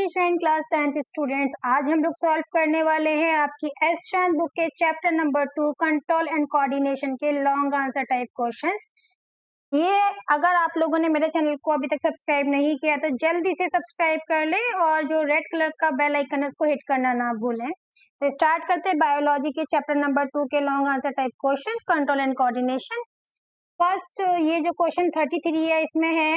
Attention class 10th students, आज हम लोग सॉल्व करने वाले हैं आपकी एस शांत बुक के chapter number 2 control and coordination के लॉन्ग आंसर टाइप क्वेश्चंस। ये अगर आप लोगों ने मेरे चैनल को अभी तक सब्सक्राइब नहीं किया तो जल्दी से सब्सक्राइब कर लें और जो रेड कलर का बेल आइकन है उसको हिट करना ना भूलें। तो स्टार्ट करते हैं बायोलॉजी के चैप्टर नंबर 2 के long answer type question control and coordination. First ये जो क्वेश्चन 33 है इसमें है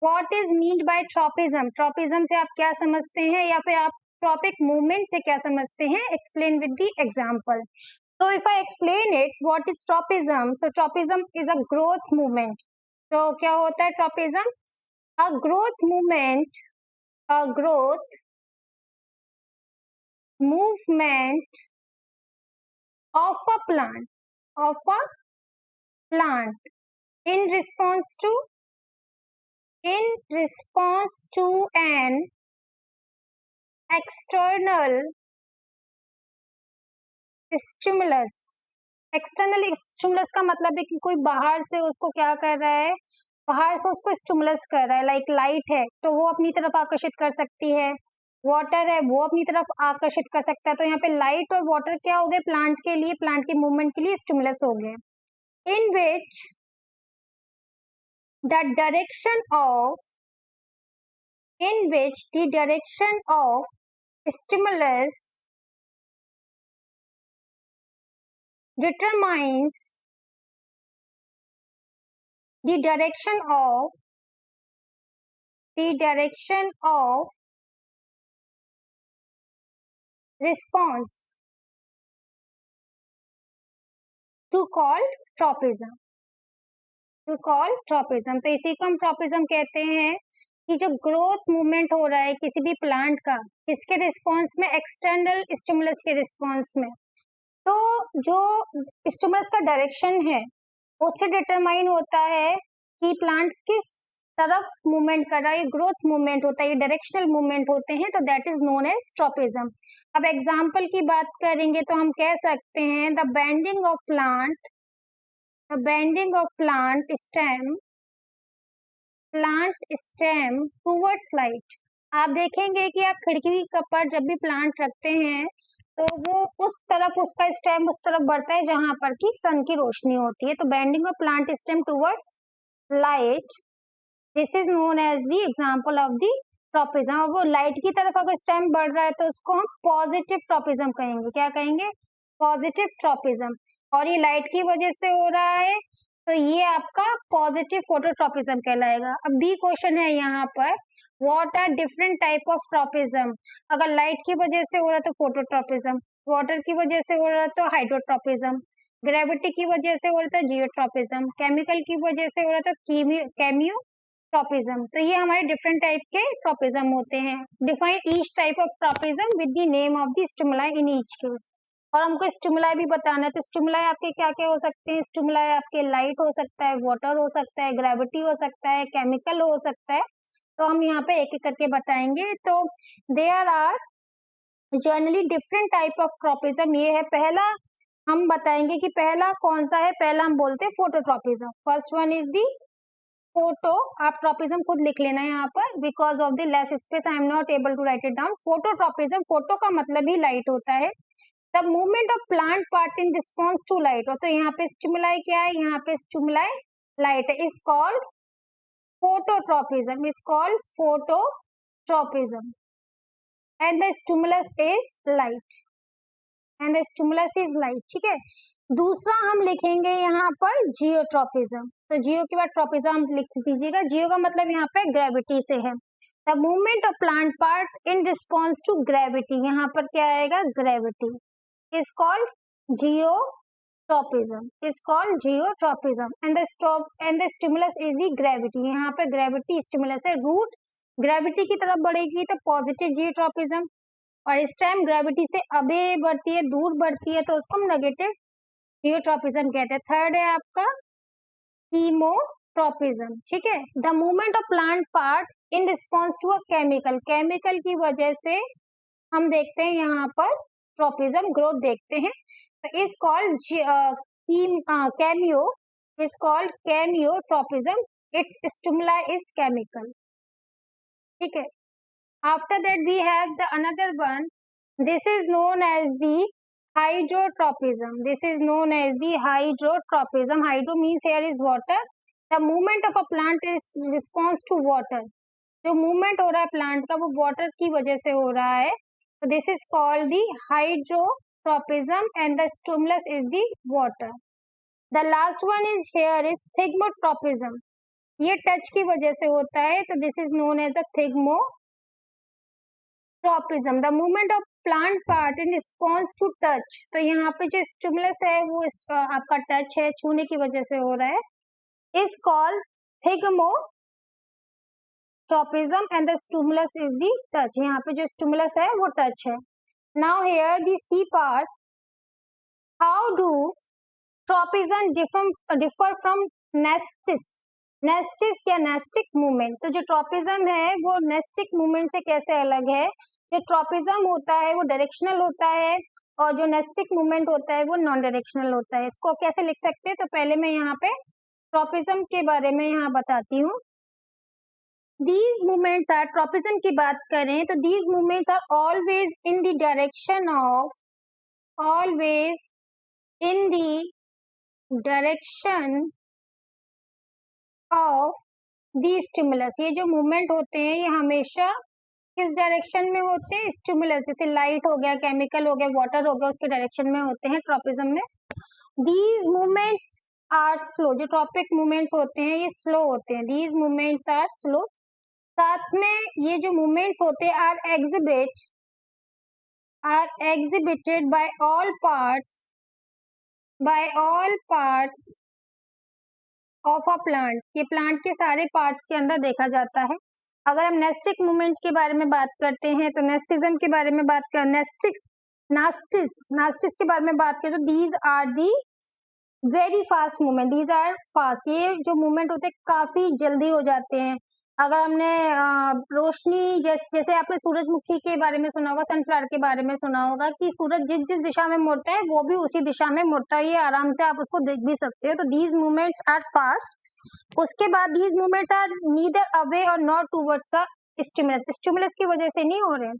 what is mean by tropism. Tropism से आप क्या समझते हैं या फिर आप ट्रॉपिक मूवमेंट से क्या समझते हैं, explain with the example. So if I explain it, what is tropism? So tropism is a growth movement. तो क्या होता है tropism? A growth movement, a growth movement of a plant in response to an external stimulus. External stimulus का मतलब है कि कोई बाहर से उसको क्या कर रहा है, बाहर से उसको स्टिमुलस कर रहा है। लाइक लाइट है तो वो अपनी तरफ आकर्षित कर सकती है, वाटर है वो अपनी तरफ आकर्षित कर सकता है। तो यहाँ पे लाइट और वाटर क्या हो गए, प्लांट के लिए, प्लांट के मूवमेंट के लिए स्टिमुलस हो गए। In which the direction of stimulus determines the direction of response to call tropism। तो इसी को हम ट्रॉपिज्म कहते हैं कि जो ग्रोथ मूवमेंट हो रहा है किसी भी प्लांट का, किसके रिस्पॉन्स में, एक्सटर्नल स्टिमुलस के रिस्पॉन्स में। तो जो स्टिमुलस का डायरेक्शन है उससे डिटरमाइन होता है कि प्लांट किस तरफ मूवमेंट कर रहा है। ग्रोथ मूवमेंट होता है, ये डायरेक्शनल मूवमेंट होते हैं, तो that is known as tropism. अब एग्जांपल की बात करेंगे तो हम कह सकते हैं the bending of plant stem towards light. आप देखेंगे कि आप खिड़की पर जब भी प्लांट रखते हैं तो वो उस तरफ, उसका स्टेम उस तरफ बढ़ता है जहां पर की सन की रोशनी होती है। तो bending of plant stem towards light, this is known as the example of the tropism. वो लाइट की तरफ अगर स्टेम बढ़ रहा है तो उसको हम पॉजिटिव ट्रॉपिज्म कहेंगे। क्या कहेंगे? Positive tropism. और ये लाइट की वजह से हो रहा है तो ये आपका पॉजिटिव फोटोट्रॉपिज्म कहलाएगा। अब बी क्वेश्चन है यहाँ पर, what are different type of tropism. अगर लाइट की वजह से हो रहा है तो फोटोट्रॉपिज्म, वाटर की वजह से हो रहा है तो हाइड्रोट्रॉपिज्म, ग्रेविटी की वजह से हो रहा था जियोट्रॉपिज्म, केमिकल की वजह से हो रहा था केमियोट्रॉपिज्म। तो ये हमारे डिफरेंट टाइप के ट्रॉपिज्म होते हैं। Define each type of tropism with the name of the stimuli in each case. और हमको स्टिमुलाई भी बताना है, तो स्टिमुलाई आपके क्या क्या हो सकते हैं। स्टिमुलाई आपके लाइट हो सकता है, वाटर हो सकता है, ग्रेविटी हो सकता है, केमिकल हो सकता है। तो हम यहाँ पे एक एक करके बताएंगे। तो there are generally different type of tropism. ये है पहला, हम बताएंगे कि पहला कौन सा है। पहला हम बोलते हैं phototropism. First one is the photo. आप ट्रॉपिज्म खुद लिख लेना है यहाँ पर, because of the less space I am not able to write it down. Phototropism, photo का मतलब ही लाइट होता है। The movement of plant part in response to light. तो यहाँ पे स्टिमुलाई क्या है, यहाँ पे स्टिमुलाई लाइट है, is called phototropism and the stimulus is light, ठीक है। दूसरा हम लिखेंगे यहाँ पर जियोट्रॉपिज्म। तो जियो के बाद ट्रॉपिज्म हम लिख दीजिएगा। जियो का मतलब यहाँ पे ग्रेविटी से है। The movement of plant part in response to gravity, यहाँ पर क्या आएगा, gravity, is called geotropism, and the stimulus is the gravity। यहाँ पे ग्रेविटी स्टिमुलस है। रूट ग्रेविटी की तरफ बढ़ेगी तो पॉजिटिव जियोट्रॉपिज्म, और इस टाइम ग्रेविटी से अबे बढ़ती है, दूर बढ़ती है, तो उसको हम नेगेटिव जियोट्रॉपिज्म कहते हैं। थर्ड है आपका कीमोट्रॉपिज्म, ठीक है। The movement of plant part in response to a chemical, chemical की वजह से हम देखते हैं यहाँ पर ट्रॉपिज्म ग्रोथ देखते हैं। तो is called chemotropism, its stimuli is chemical, ठीक है। After that we have the another one. This is known as the hydrotropism. This is known as the hydrotropism. Hydro means here is water. The movement of a plant is response to water. जो movement हो रहा है plant का वो water की वजह से हो रहा है. So this is called the hydrotropism and the stimulus is the water. The last one is here is thigmotropism. ये touch की वजह से होता है, तो this is known as the thigmotropism. The movement of plant part in response to touch. तो यहाँ पे जो stimulus है वो आपका touch है, छूने की वजह से हो रहा है, is called thigmotropism and the stimulus is the touch. यहाँ पे जो stimulus है वो touch है. Now here the C part. How do tropism differ from nestis? नेस्टिस या नेस्टिक मूवमेंट. तो जो ट्रॉपिज्म है वो नेस्टिक मूवमेंट से कैसे अलग है? जो ट्रॉपिज्म होता है वो डायरेक्शनल होता है और जो नेस्टिक मूवमेंट होता है वो नॉन डायरेक्शनल होता है. इसको कैसे लिख सकते हैं? तो पहले मैं यहाँ पे ट्रॉपिज्म के बारे में यहाँ बताती हूँ. These movements are tropism की बात करें तो these movements are always in the direction of the stimulus. ये जो मूवमेंट होते हैं ये हमेशा किस डायरेक्शन में होते हैं? स्टिमुलस. जैसे लाइट हो गया, केमिकल हो गया, वाटर हो गया, उसके डायरेक्शन में होते हैं ट्रॉपिज्म में. These movements are slow. जो ट्रॉपिक मूवमेंट्स होते हैं ये स्लो होते हैं. These movements are slow. साथ में ये जो मूवमेंट्स होते हैं are exhibited by all parts of a plant. ये प्लांट के सारे पार्ट्स के अंदर देखा जाता है. अगर हम नेस्टिक मूवमेंट के बारे में बात करते हैं तो नेस्टिज्म के बारे में बात कर नास्टिस के बारे में बात करें तो these are the very fast movement. These are fast. ये जो मूवमेंट होते हैं काफी जल्दी हो जाते हैं. अगर हमने रोशनी जैसे आपने सूरजमुखी के बारे में सुना होगा, सनफ्लावर के बारे में सुना होगा कि सूरज जिस दिशा में मुड़ता है वो भी उसी दिशा में मुड़ता है. ये आराम से आप उसको देख भी सकते हो. तो दीज मूवमेंट्स आर फास्ट. उसके बाद these movements are neither away और not towards a stimulus. Stimulus की वजह से नहीं हो रहे.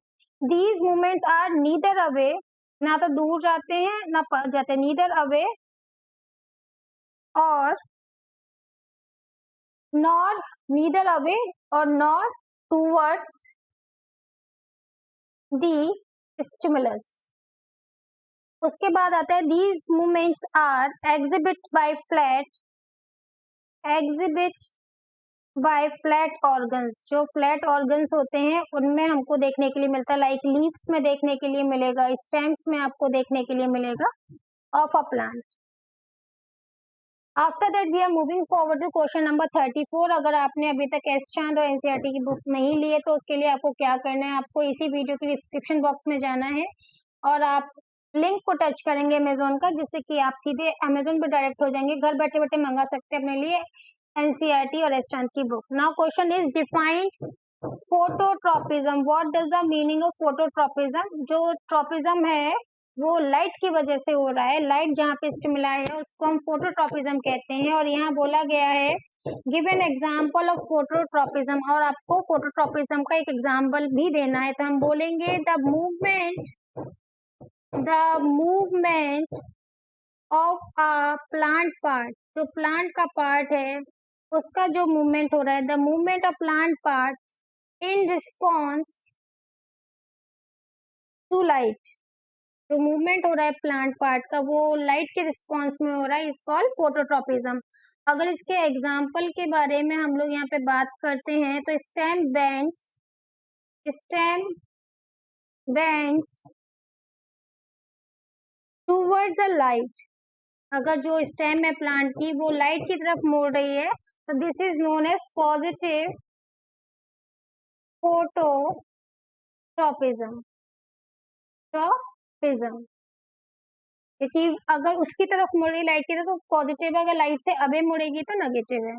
These movements are neither away, ना तो दूर जाते हैं ना पास जाते हैं. नीदर अवे और neither away or nor towards the stimulus. उसके बाद आता है these movements are exhibit by flat organs. जो flat organs होते हैं उनमें हमको देखने के लिए मिलता है. लाइक लीव्स में देखने के लिए मिलेगा, स्टेम्स में आपको देखने के लिए मिलेगा of a plant. After that we are moving forward to question number 34. अगर आपने अभी तक एस चांद और एनसीईआरटी की बुक नहीं ली है तो उसके लिए आपको क्या करना है? आपको इसी वीडियो के डिस्क्रिप्शन बॉक्स में जाना है और आप लिंक को टच करेंगे अमेजोन का, जिससे कि आप सीधे अमेजोन पे डायरेक्ट हो जाएंगे. घर बैठे बैठे मंगा सकते हैं अपने लिए एनसीईआरटी और एस चांद की book. Now question is define phototropism. What does the meaning of phototropism? जो ट्रॉपिज्म है वो लाइट की वजह से हो रहा है. लाइट जहाँ पे स्टिमुलाई है उसको हम फोटोट्रॉपिज्म कहते हैं. और यहाँ बोला गया है give an example of phototropism, और आपको फोटोट्रॉपिज्म का एक एग्जाम्पल भी देना है. तो हम बोलेंगे the movement of a plant part. जो प्लांट का पार्ट है उसका जो मूवमेंट हो रहा है, the movement of plant part in response to light. जो मूवमेंट हो रहा है प्लांट पार्ट का वो लाइट के रिस्पॉन्स में हो रहा है, इज कॉल्ड फोटोट्रॉपिज्म. अगर इसके एग्जाम्पल के बारे में हम लोग यहाँ पे बात करते हैं तो stem bends towards the light. अगर जो स्टेम है प्लांट की वो लाइट की तरफ मुड़ रही है तो this is known as positive phototropism. क्योंकि अगर उसकी तरफ मुड़ी लाइट की तरफ तो पॉजिटिव, अगर लाइट से अबे मुड़ेगी तो नेगेटिव है.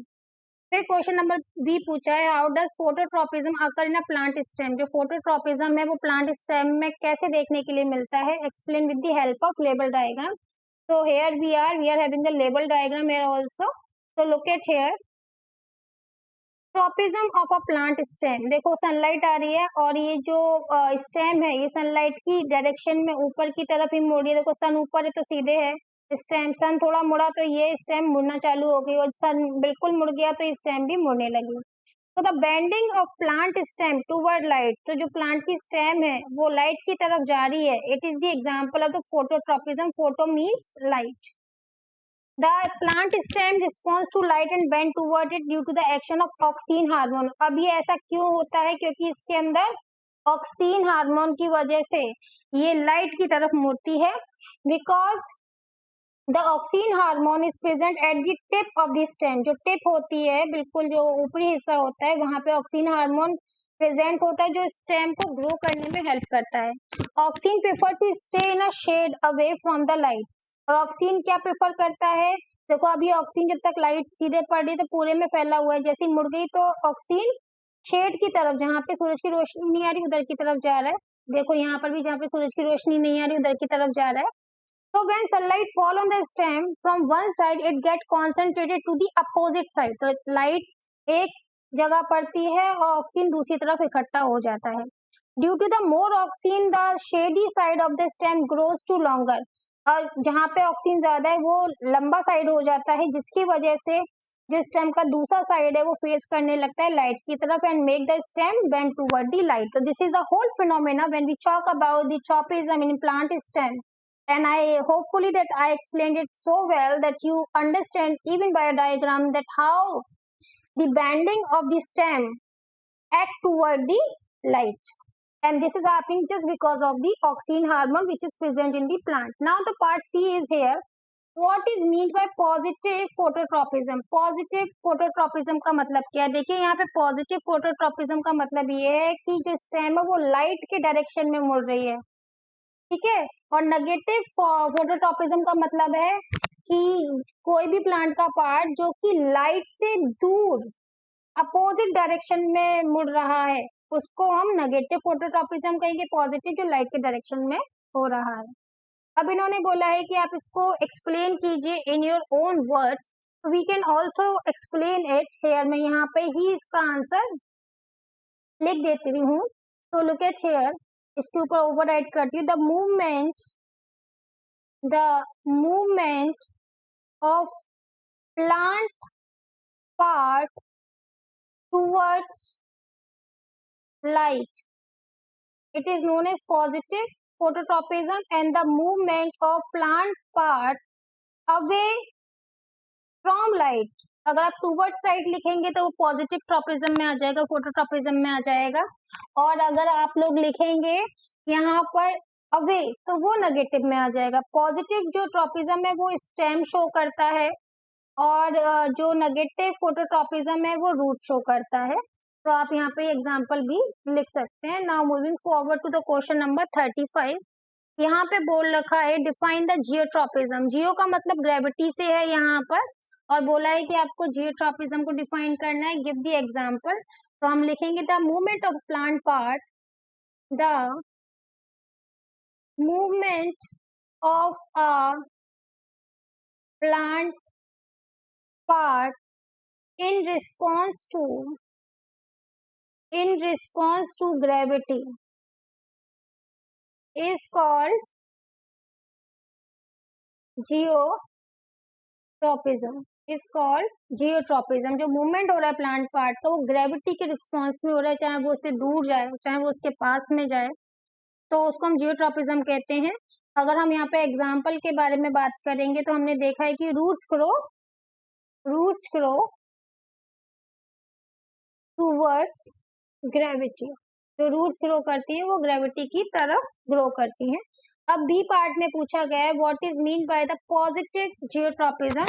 फिर क्वेश्चन नंबर बी पूछा है how does phototropism occur in a plant stem. जो फोटोट्रॉपिज्म है वो प्लांट स्टेम में कैसे देखने के लिए मिलता है? Explain with the help of label diagram. So here we are having the label diagram here also. So look at here. Tropism of a plant stem, देखो सनलाइट आ रही है और ये जो स्टेम है ये सनलाइट की डायरेक्शन में ऊपर की तरफ ही मुड़ रही है। देखो सन ऊपर है तो सीधे है स्टेम, सन थोड़ा मुड़ा तो ये स्टेम मुड़ना चालू हो गई और सन बिल्कुल मुड़ गया तो स्टेम भी मुड़ने लगी। तो the bending of plant stem toward light, तो जो प्लांट की स्टेम है वो लाइट की तरफ जा रही है, it is the example of the phototropism. Photo means light. The plant stem responds to light and bend toward it due to the action of auxin hormone। अब ये ऐसा क्यों होता है? क्योंकि इसके अंदर ऑक्सीन हार्मोन की वजह से ये लाइट की तरफ मुड़ती है। Because the oxygen hormone is present at the tip of the stem, जो टिप होती है बिल्कुल जो ऊपरी हिस्सा होता है वहां पे ऑक्सीन हार्मोन प्रेजेंट होता है जो स्टेम को ग्रो करने में हेल्प करता है। Auxin prefer to stay in a shade away from the light, और ऑक्सीन क्या प्रेफर करता है? देखो अभी ऑक्सीन जब तक लाइट सीधे पड़ रही तो पूरे में फैला हुआ है, जैसे मुड़ गई तो ऑक्सीन शेड की तरफ, जहाँ पे सूरज की रोशनी नहीं आ रही उधर की तरफ जा रहा है। देखो यहाँ पर भी जहाँ पे सूरज की रोशनी नहीं आ रही उधर की तरफ जा रहा है। तो when sunlight fall on the stem from one side it get concentrated to the opposite side, तो लाइट एक जगह पड़ती है और ऑक्सीन दूसरी तरफ इकट्ठा हो जाता है। Due to the more auxin the shady side of the stem grows too longer, और जहाँ पे ऑक्सीन ज्यादा है वो लंबा साइड हो जाता है जिसकी वजह से जो स्टेम का दूसरा साइड है वो फेस करने लगता है लाइट की तरफ and make the stem bend toward the light. तो this is the whole phenomena when we talk about the tropism in plant stem, and I hopefully that I explained it so well that you understand even by a diagram that how the bending of the stem act toward the light, and this is happening just because of the auxin hormone which is present in the plant. Now the part C is here. What is meant by positive phototropism? Positive phototropism का मतलब क्या है? देखिए यहाँ पे positive phototropism का मतलब ये है कि जो stem है वो light के direction में मुड़ रही है, ठीक है। और नेगेटिव फोटोट्रॉपिज्म का मतलब है कि कोई भी प्लांट का पार्ट जो कि लाइट से दूर अपोजिट डायरेक्शन में मुड़ रहा है उसको हम नेगेटिव फोटोट्रॉपिज्म कहेंगे, पॉजिटिव जो लाइट के डायरेक्शन में हो रहा है। अब इन्होंने बोला है कि आप इसको एक्सप्लेन कीजिए in your own words, we can also explain it here. मैं यहाँ पे ही इसका आंसर लिख देती हूँ। तो लुक एट हेयर, इसके ऊपर ओवरराइट करती हूँ। the movement of plant part towards light, it is known as positive phototropism, and the movement of plant part away from light, अगर आप टूवर्ड्स लाइट लिखेंगे तो वो पॉजिटिव ट्रॉपिज्म में आ जाएगा, फोटोट्रॉपिज्म में आ जाएगा। और अगर आप लोग लिखेंगे यहाँ पर अवे तो वो नेगेटिव में आ जाएगा। पॉजिटिव जो ट्रॉपिज्म है वो स्टेम शो करता है और जो नेगेटिव फोटोट्रॉपिज्म है वो रूट शो करता है। तो आप यहाँ पे एग्जांपल भी लिख सकते हैं। Now moving forward to the question number 35। यहाँ पे बोल रखा है डिफाइन द जियोट्रॉपिज्म। जियो का मतलब ग्रेविटी से है यहाँ पर, और बोला है कि आपको जियोट्रॉपिज्म को डिफाइन करना है, गिव द एग्जांपल। तो हम लिखेंगे the movement of plant part, the movement of a plant part in response to gravity is called geotropism, जो मूवमेंट हो रहा है प्लांट पार्ट का वो ग्रेविटी के रिस्पॉन्स में हो रहा है, चाहे वो उससे दूर जाए चाहे वो उसके पास में जाए, तो उसको हम जियोट्रॉपिज्म कहते हैं। अगर हम यहाँ पे एग्जाम्पल के बारे में बात करेंगे तो हमने देखा है कि रूट्स ग्रो टूवर्ड्स ग्रेविटी, जो रूट्स ग्रो करती है वो ग्रेविटी की तरफ ग्रो करती हैं। अब बी पार्ट में पूछा गया है what is mean by the positive geotropism.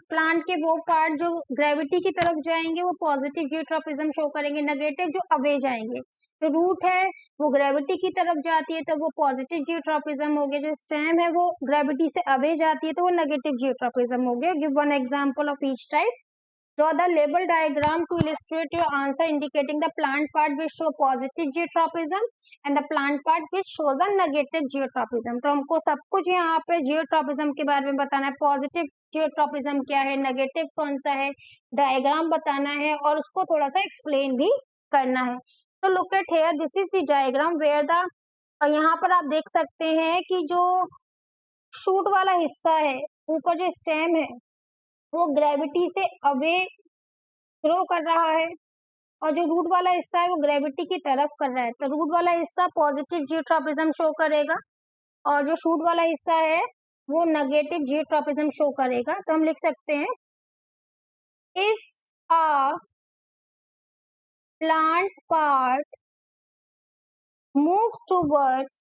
Plant के वो पार्ट जो ग्रेविटी की तरफ जाएंगे वो पॉजिटिव जियोट्रॉपिज्म शो करेंगे, नेगेटिव जो अवे जाएंगे। जो रूट है वो ग्रेविटी की तरफ जाती है तो वो पॉजिटिव जियोट्रॉपिज्म हो गया, जो स्टेम है वो ग्रेविटी से अवे जाती है तो वो नेगेटिव जियोट्रॉपिज्म हो गया। Give one example of each type. Draw the label diagram to illustrate your answer, indicating the plant part which show positive geotropism and the plant part which show the negative geotropism. तो हमको सब कुछ यहाँ पे geotropism के बारे में बताना है, पॉजिटिव geotropism क्या है, नेगेटिव कौन सा है, डायग्राम बताना है और उसको थोड़ा सा एक्सप्लेन भी करना है. तो look at here, this is the diagram where the, यहाँ पर आप देख सकते हैं कि जो शूट वाला हिस्सा है, ऊपर जो स्टेम है वो ग्रेविटी से अवे ग्रो कर रहा है और जो रूट वाला हिस्सा है वो ग्रेविटी की तरफ कर रहा है. तो रूट वाला हिस्सा पॉजिटिव जियोट्रॉपिज्म शो करेगा और जो शूट वाला हिस्सा है वो नेगेटिव जियोट्रॉपिज्म शो करेगा. तो हम लिख सकते हैं if a plant part moves towards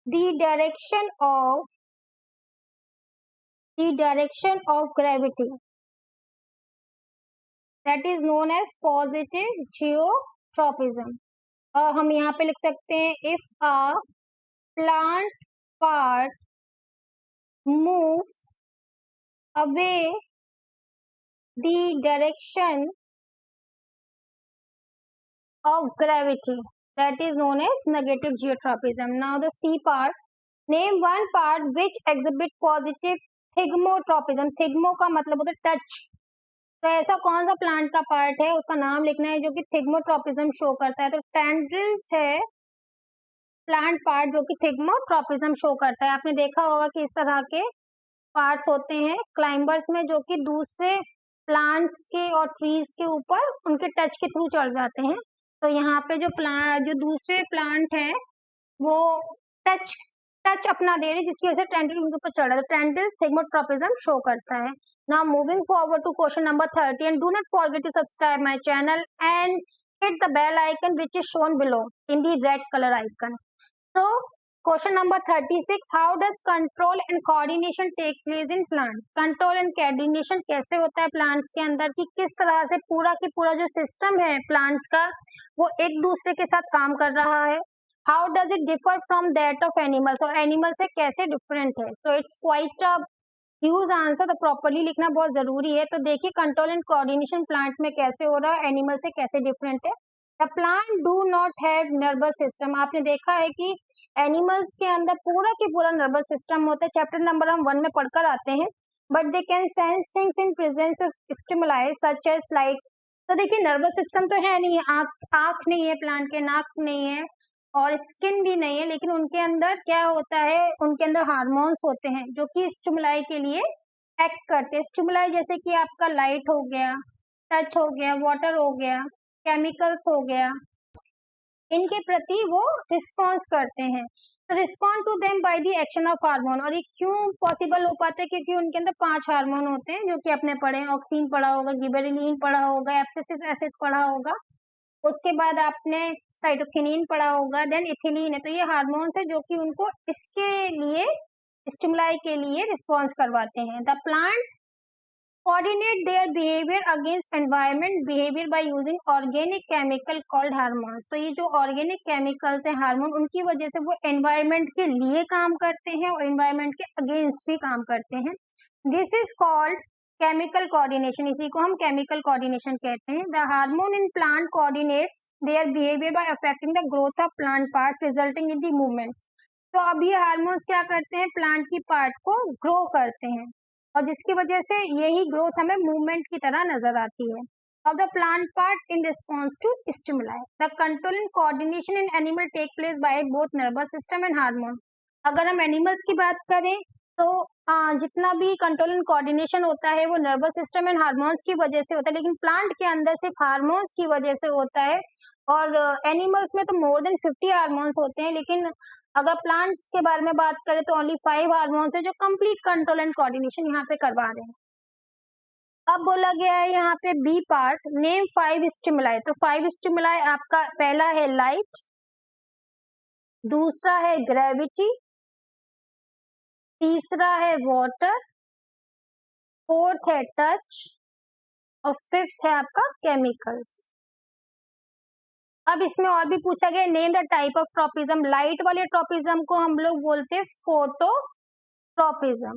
the direction of gravity, that is known as positive geotropism. और हम यहाँ पे लिख सकते हैं if a plant part moves away the direction of gravity, that is known as negative geotropism. Now the C part, name one part which exhibit positive thigmotropism. Thigmo का मतलब होता है टच. तो ऐसा कौन सा प्लांट का पार्ट है उसका नाम लिखना है जो कि थिग्मोट्रोपिज्म शो करता है. तो टेंड्रिल्स है प्लांट पार्ट जो कि थिग्मोट्रोपिज्म शो करता है. आपने देखा होगा कि इस तरह के पार्ट्स होते हैं क्लाइंबर्स में जो कि दूसरे प्लांट्स के और ट्रीज के ऊपर उनके टच के थ्रू चढ़ जाते हैं. तो यहाँ पे जो दूसरे प्लांट है वो टच अपना दे रहे जिसकी वजह से टेंड्रिल उनके ऊपर चढ़ रहा है. तो टेंड्रिल थिग्मोट्रोपिज्म शो करता है. Now moving forward to question number 30 and do not forget to subscribe my channel and hit the bell icon which is shown below in the red color icon. So question number 36, how does control and coordination take place in plant? Control and coordination कैसे होता है plants के अंदर कि किस तरह से पूरा की पूरा जो system है plants का वो एक दूसरे के साथ काम कर रहा है. How does it differ from that of animals? और animal से कैसे different है. So it's quite a huge answer, तो properly लिखना बहुत जरूरी है. तो देखिए control and coordination plant में कैसे हो रहा है, animal से कैसे different है. The plant do not have nervous system. आपने देखा है कि एनिमल्स के अंदर पूरा की पूरा नर्वस सिस्टम होता है. चैप्टर नंबर हम 1 में पढ़कर आते हैं. But they can sense things in presence of stimuli such as light. तो देखिए नर्वस सिस्टम तो है नहीं, आंख नहीं है प्लांट के, नाक नहीं है और स्किन भी नहीं है, लेकिन उनके अंदर क्या होता है, उनके अंदर हार्मोन्स होते हैं जो कि स्टिमुलाई के लिए एक्ट करते हैं. स्टिमुलाई जैसे कि आपका लाइट हो गया, टच हो गया, वाटर हो गया, केमिकल्स हो गया, इनके प्रति वो रिस्पॉन्स करते हैं. तो respond to them by the action of hormone. और ये क्यों पॉसिबल हो पाता है, क्योंकि उनके अंदर 5 हार्मोन होते हैं जो कि आपने पढ़े हैं. ऑक्सीन पढ़ा होगा, गिबेरेलिन पढ़ा होगा, एब्सिसिक एसिड पढ़ा होगा, उसके बाद आपने साइटोकिनिन पढ़ा होगा, देन इथिलीन है. तो ये हार्मोन्स है जो कि उनको इसके लिए स्टिमुलाई के लिए रिस्पॉन्स करवाते हैं. The plant coordinate their behavior against environment behavior by using organic chemical called hormones. तो ये जो organic chemicals है हार्मोन, उनकी वजह से वो environment के लिए काम करते हैं और environment के against भी काम करते हैं. This is called chemical coordination. इसी को हम chemical coordination कहते हैं. The hormone in plant coordinates their behavior by affecting the growth of plant parts resulting in the movement. तो अब ये हार्मोन्स क्या करते हैं, प्लांट की पार्ट को ग्रो करते हैं और जिसकी वजह से यही ग्रोथ हमें मूवमेंट की तरह नजर आती है. Of the plant part in response to stimuli. The control and coordination in animal take place by both nervous system and hormone. अगर हम एनिमल्स की बात करें तो जितना भी कंट्रोल एंड कोऑर्डिनेशन होता है वो नर्वस सिस्टम एंड हार्मोन्स की वजह से होता है, लेकिन प्लांट के अंदर सिर्फ हार्मोन्स की वजह से होता है. और एनिमल्स में तो मोर देन 50 हार्मोन्स होते हैं, लेकिन अगर प्लांट्स के बारे में बात करें तो ओनली 5 हार्मोन्स है जो कंप्लीट कंट्रोल एंड कोऑर्डिनेशन यहाँ पे करवा रहे हैं. अब बोला गया है यहाँ पे बी पार्ट, नेम 5 स्टिमुलाई. तो 5 स्टिमुलाई आपका पहला है लाइट, दूसरा है ग्रेविटी, तीसरा है वाटर, फोर्थ है टच और फिफ्थ है आपका केमिकल्स. अब इसमें और भी पूछा गया name the type of tropism. Light वाले ट्रोपिज्म को हम लोग बोलते हैं फोटोट्रोपिज्म.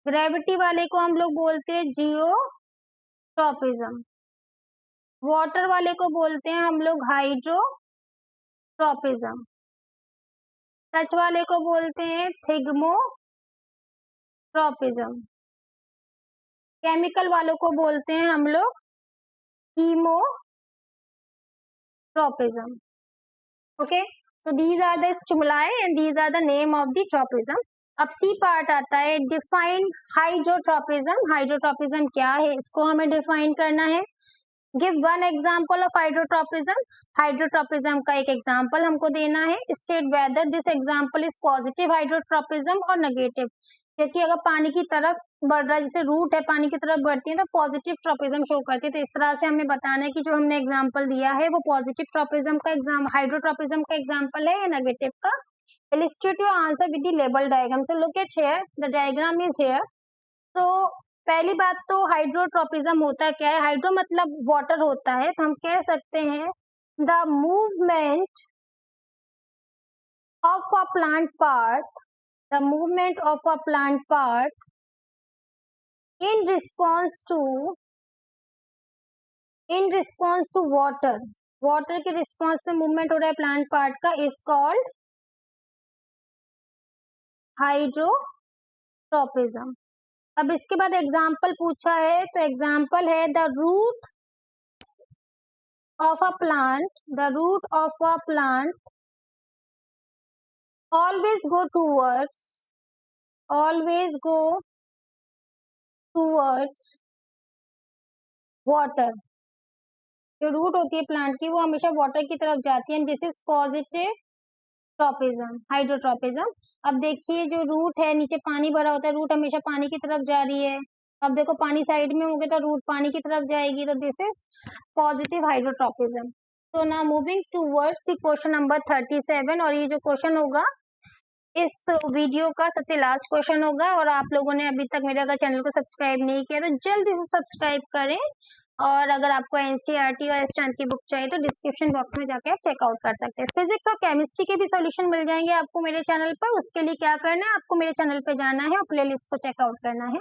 ग्रेविटी वाले को हम लोग बोलते हैं जियोट्रॉपिज्म, वाटर वाले को बोलते हैं हम लोग हाइड्रोट्रॉपिज्म, टच वाले को बोलते हैं थिग्मोट्रॉपिज्म, केमिकल वालों को बोलते हैं हम लोग chemotropism. Okay, so these are the stimuli and these are the name of the tropism. अब सी पार्ट आता है, डिफाइन हाइड्रोट्रॉपिज्म। हाइड्रोट्रॉपिज्म क्या है, इसको हमें डिफाइन करना है। Give one example of hydrotropism. Hydrotropism का एक एग्जाम्पल हमको देना है। State whether this example is positive hydrotropism और नेगेटिव, क्योंकि अगर पानी की तरफ बढ़ रहा है, जैसे रूट है पानी की तरफ बढ़ती है तो पॉजिटिव ट्रॉपिज्म शो करती है। तो इस तरह से हमें बताना है कि जो हमने एग्जाम्पल दिया है वो पॉजिटिव ट्रॉपिज्म का हाइड्रोट्रॉपिज्म का एग्जाम्पल है या नेगेटिव का। Illustrate your answer with the label diagram. So look at here, the diagram is here. So पहली बात तो हाइड्रोट्रॉपिज्म होता क्या है, हाइड्रो मतलब वाटर होता है, तो हम कह सकते हैं the movement of a plant part, the movement of a plant part in response to water, water के रिस्पॉन्स में मूवमेंट हो रहा है प्लांट पार्ट का, इज कॉल्ड हाइड्रोट्रॉपिज्म। अब इसके बाद एग्जाम्पल पूछा है, तो एग्जाम्पल है the root of a plant, the root of a plant always go towards water। जो रूट होती है प्लांट की वो हमेशा वाटर की तरफ जाती है, this is positive tropism, hydrotropism. अब देखिए जो रूट है, नीचे पानी भरा होता है, रूट हमेशा पानी की तरफ जा रही है। अब देखो पानी साइड में हो गया तो रूट पानी की तरफ जाएगी, तो दिस इज पॉजिटिव हाइड्रोट्रॉपिज्म। तो now moving towards the question number 37, और ये जो क्वेश्चन होगा इस वीडियो का सबसे लास्ट क्वेश्चन होगा। और आप लोगों ने अभी तक मेरे अगर चैनल को सब्सक्राइब नहीं किया तो जल्दी से सब्सक्राइब करें, और अगर आपको एनसीईआरटी और एस की बुक चाहिए तो डिस्क्रिप्शन बॉक्स में जाके आप चेकआउट कर सकते हैं। फिजिक्स और केमिस्ट्री के भी सॉल्यूशन मिल जाएंगे आपको मेरे चैनल पर। उसके लिए क्या करना है, आपको मेरे चैनल पे जाना है और प्लेलिस्ट को चेकआउट करना है।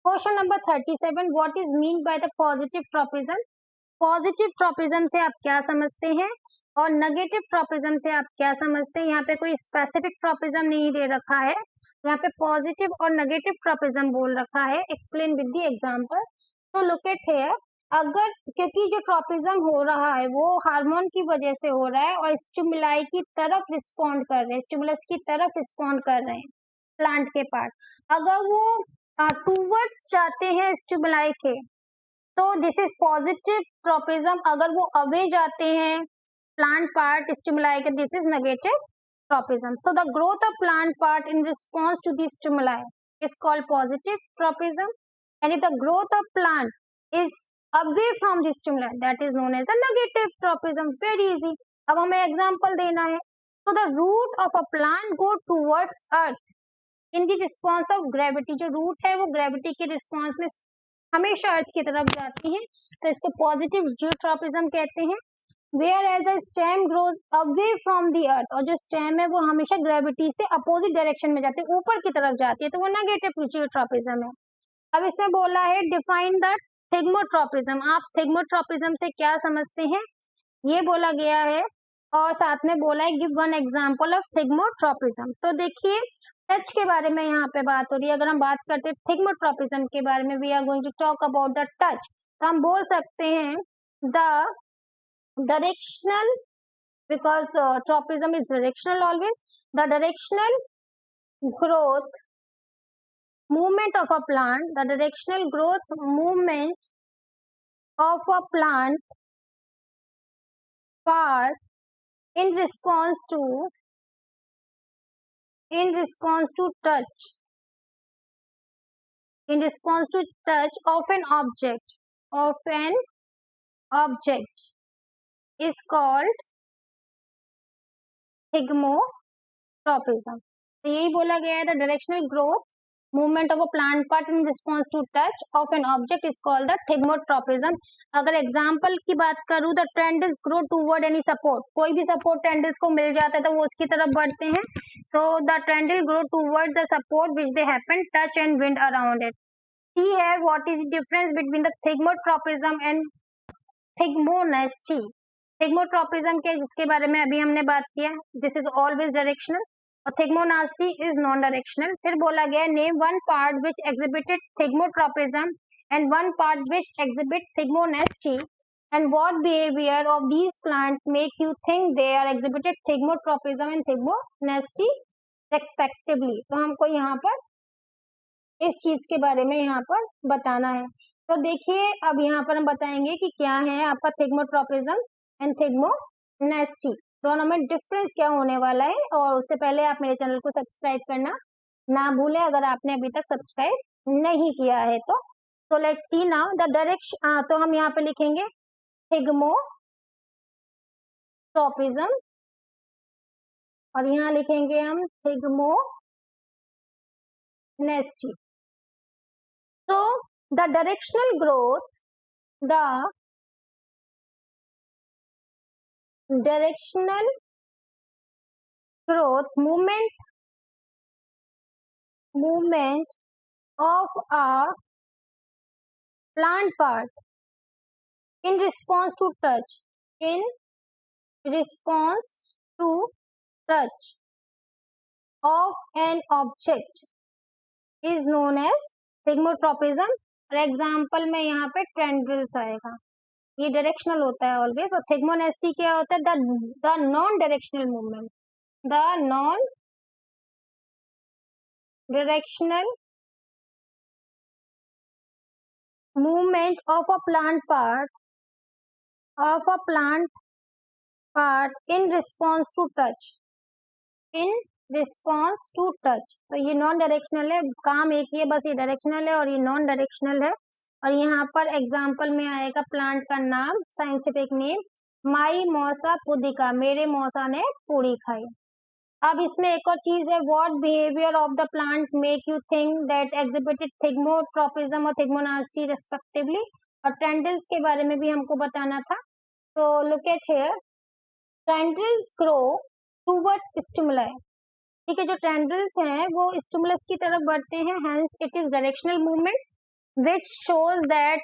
Question number 37, what is mean by the positive tropism. Positive tropism से आप क्या समझते हैं और नेगेटिव ट्रॉपिज्म से आप क्या समझते हैं। यहाँ पे कोई स्पेसिफिक ट्रॉपिज्म नहीं दे रखा है, यहाँ पे पॉजिटिव और नेगेटिव ट्रॉपिज्म बोल रखा है। Explain with the example. तो लुक एट हियर, अगर क्योंकि जो ट्रॉपिज्म हो रहा है वो हार्मोन की वजह से हो रहा है और स्टिमुलाई की तरफ रिस्पॉन्ड कर रहे हैं, स्टिमुलस की तरफ रिस्पॉन्ड कर रहे हैं प्लांट के पार्ट। अगर वो टूवर्ड्स जाते हैं स्टिमुलाई के तो दिस इज पॉजिटिव ट्रॉपिज्म, अगर वो अवे जाते हैं प्लांट पार्ट स्टिमुलाई के, this is negative tropism. So the growth of plant part in response to the stimuli is called positive tropism, and the growth of plant is away from the stimuli, that is known as the negative tropism. Very easy. अब हमें example देना है। So the root of a plant go towards earth in the response of gravity। जो root है वो gravity के response में हमेशा अर्थ की तरफ जाती है, तो इसको पॉजिटिव जियोट्रॉपिज्म कहते हैं। Whereas the stem grows away from the earth, और जो स्टेम है वो हमेशा ग्रेविटी से अपोजिट डायरेक्शन में जाती है, ऊपर की तरफ जाती है, तो वो नेगेटिव जियोट्रॉपिज्म है। अब इसमें बोला है डिफाइन द थिग्मोट्रॉपिज्म। आप थिग्मोट्रॉपिज्म से क्या समझते हैं ये बोला गया है, और साथ में बोला है give one example of thigmotropism. तो देखिए टच के बारे में यहाँ पे बात हो रही है। अगर हम बात करते हैं थिग्मोट्रॉपिज्म के बारे में, we are going to talk about the touch, तो हम बोल सकते हैं the directional, because tropism is directional always, the directional growth movement of a plant, the directional growth movement of a plant part in response to touch, in response to touch of an object is called thigmotropism. तो यही बोला गया है, the directional growth movement of a plant part in response to touch of an object is called the thigmotropism. अगर example की बात करूं, the tendrils grow toward any support, कोई भी सपोर्ट टेंडल्स को मिल जाता है तो वो उसकी तरफ बढ़ते हैं। So the tendril grow towards the support which they happen touch and wind around it. See here what is the difference between the thigmotropism and thigmonasty. Thigmotropism के जिसके बारे में अभी हमने बात किया, this is always directional और thigmonasty is non directional. फिर बोला गया name one part which exhibited thigmotropism and one part which exhibit thigmonasty and what behavior of these plants make you think they are exhibited thigmotropism and thigmonasty respectively. तो हमको यहाँ पर इस चीज के बारे में यहाँ पर बताना है. तो देखिए अब यहाँ पर हम बताएंगे कि क्या है आपका थिग्मोट्रोपिज्म एंड थिग्मोनेस्टी, दोनों में डिफरेंस क्या होने वाला है. और उससे पहले आप मेरे चैनल को सब्सक्राइब करना ना भूलें अगर आपने अभी तक सब्सक्राइब नहीं किया है तो. So let's see now the direction. तो हम यहाँ पे लिखेंगे थिग्मोट्रोपिज्म और यहाँ लिखेंगे हम thigmonasty. So the directional growth movement of a plant part in response to touch of an object is known as thigmotropism. और एग्जाम्पल में यहाँ पे टेंड्रिल्स आएगा, ये डायरेक्शनल होता है ऑलवेज. और थिग्मोनेस्टी क्या होता है, the non directional movement, the non directional movement of a plant part in response to touch. तो ये नॉन डायरेक्शनल है, काम एक ही है बस, ये डायरेक्शनल है और ये नॉन डायरेक्शनल है. और यहाँ पर एग्जाम्पल में आएगा प्लांट का नाम, साइंटिफिक नेम माइमोसा पुदिका, मेरे मौसा ने पूरी खाई. अब इसमें एक और चीज है, what behaviour of the plant make you think that exhibited thigmotropism और थिग्मोनास्टी रेस्पेक्टिवली. और टेंड्रिल्स के बारे में भी हमको बताना था. तो look at here, tendrils grow towards stimuli. ठीक है, जो टेंड्रिल्स हैं वो स्टिमुलस की तरफ बढ़ते हैं, hence it is directional movement which shows that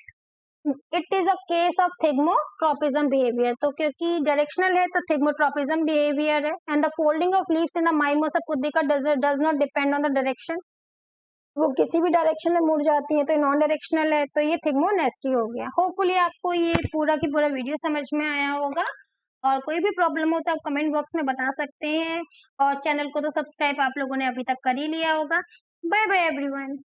it is a case of thigmotropism behaviour. तो क्योंकि डायरेक्शनल है तो थिग्मोट्रोपिज्म बिहेवियर है. And the folding of leaves in the mimosa pudica does not depend on the direction, वो किसी भी direction में मुड़ जाती है तो नॉन डायरेक्शनल है, तो ये थिग्मोनेस्टी हो गया. होपफुली आपको ये पूरा की पूरा वीडियो समझ में आया होगा. और कोई भी प्रॉब्लम हो तो आप कमेंट बॉक्स में बता सकते हैं. और चैनल को तो सब्सक्राइब आप लोगों ने अभी तक कर ही लिया होगा. Bye bye everyone.